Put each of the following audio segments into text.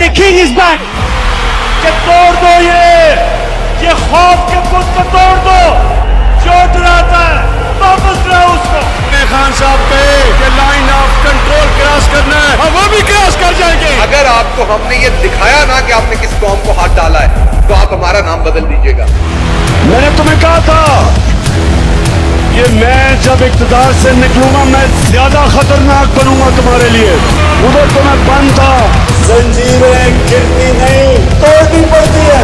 The king is back. کہ توڑ دو یہ خوف کے بت کو توڑ دو جو ڈراتا ہے واپس لاؤ اس کو. عمران خان صاحب کہے کہ لائن آف کنٹرول کراس کرنا ہے اور وہ بھی کراس کر جائیں گے. اگر آپ کو ہم نے یہ دکھایا نا کہ آپ نے کس قوم کو ہاتھ ڈالا ہے تو آپ ہمارا نام بدل دیجیے گا. میں نے تمہیں کہا تھا کہ میں جب اقتدار سے نکلوں گا میں زیادہ خطرناک بنوں گا تمہارے لیے. ادھر تو میں بند تھا. زنجیریں گرتی نہیں توڑنی پڑتی ہے.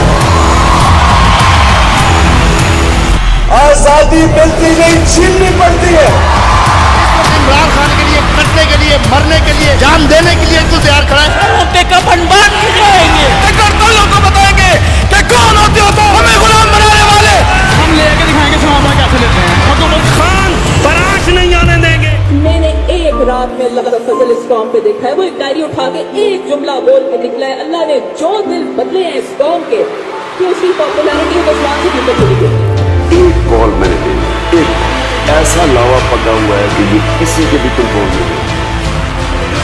آزادی ملتی نہیں چھیننی پڑتی ہے. عمران خان کے لیے کٹنے کے لیے مرنے کے لیے جان دینے کے لیے تو تیار کھڑا ہے. کا بنبان کھلائیں گے لوگوں کو بتائیں گے کہ کون ہوتے ہو تو ہمیں غلام بنانے والے. ہم لے کے دکھائیں گے صحابہ کیسے لیتے ہیں. حکومت خان براش نہیں آنے دیں گے. میں نے ایک رات میں اللہ کا فضل اس قوم پہ دیکھا ہے. وہ ایک ڈائری اٹھا کے ایک جملہ بول کے نکلا ہے. اللہ نے جو دل بدلے ہیں اس قوم کے کہ اس کی پاپولیرٹی مسلمان سے اوپر چلی گئی. ایک کال میں نے دی, ایک ایسا لاوا پکا ہوا ہے کہ یہ کسی کے بھی کنٹرول نہیں ہے.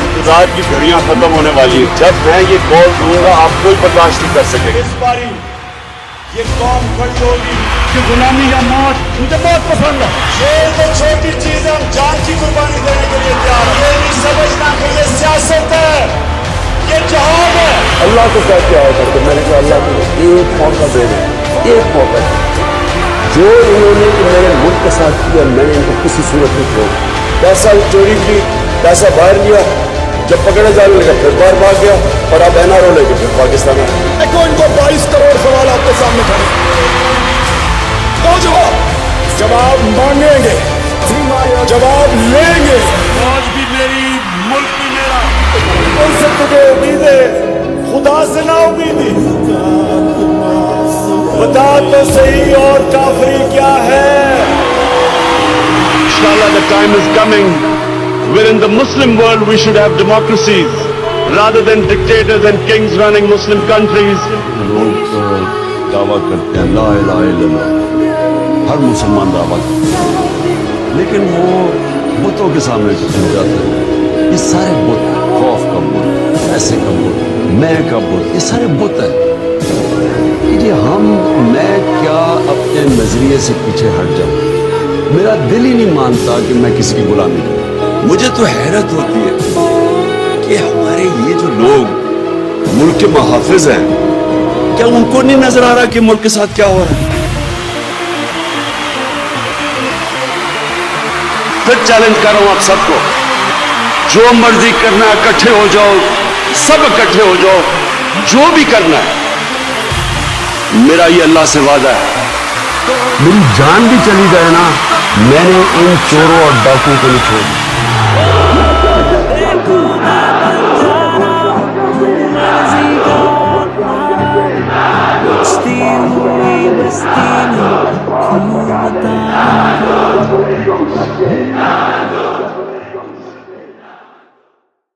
انتظار کی گھڑیاں ختم ہونے والی ہیں. جب میں یہ کال دوں گا آپ کوئی برداشت نہیں کر سکے. اس باری یہ قوم کھڑی ہوگی کہ غلامی یا موت مجھے بہت پسند ہے. یہ تو چھوٹی چیز ہے, ہم جان کی قربانی دینے کے لیے تیار ہیں. یہ نہیں سمجھنا کہ یہ سیاست ہے, یہ جہاد ہے. اللہ کو کہتے آیا کرتے میں نے کہا اللہ کو ایک موقع دے دیں, ایک موقع دے. جو انہوں نے میرے ملک کے ساتھ کیا میں نے ان کو کسی صورت میں چھوڑ. پیسہ چوری کی, پیسہ باہر لیا, جب پکڑے جانے لگا پھر باہر بھاگ گیا اور اب این آر او لے کے پھر پاکستان آیا. دیکھو ان کو 22 کروڑ سوال آپ کے سامنے کھڑے. دو جواب مانگیں گے, جواب لیں گے. فوج بھی میری, ملک بھی میرا. ان سے تجھے امیدیں خدا سے نہ امیدی. بتا تو صحیح اور کافری کیا ہے. Inshallah, the time is coming where in the Muslim world we should have democracies rather than dictators and kings running Muslim countries. لوگ دعویٰ کرتے ہیں لا الہ الا اللہ, ہر مسلمان دعویٰ کرتا ہے, لیکن وہ بتوں کے سامنے جھک جاتے ہیں. یہ سارے بت, خوف کا بت, ایسے کا بت, میں کا بت, یہ سارے بت ہیں. میں کیا اپنے نظریے سے پیچھے ہٹ جاؤں. میرا دل ہی نہیں مانتا کہ میں کسی کی غلامی کروں. مجھے تو حیرت ہوتی ہے کہ ہمارے یہ جو لوگ ملک کے محافظ ہیں, کیا ان کو نہیں نظر آ رہا کہ ملک کے ساتھ کیا ہو رہا ہے. پھر چیلنج کر رہا ہوں آپ سب کو, جو مرضی کرنا ہے اکٹھے ہو جاؤ, سب اکٹھے ہو جاؤ, جو بھی کرنا ہے. میرا یہ اللہ سے وعدہ ہے, میری جان بھی چلی جائے نا, میں نے ان چوروں اور ڈاکوؤں کو نہیں چھوڑ دیا.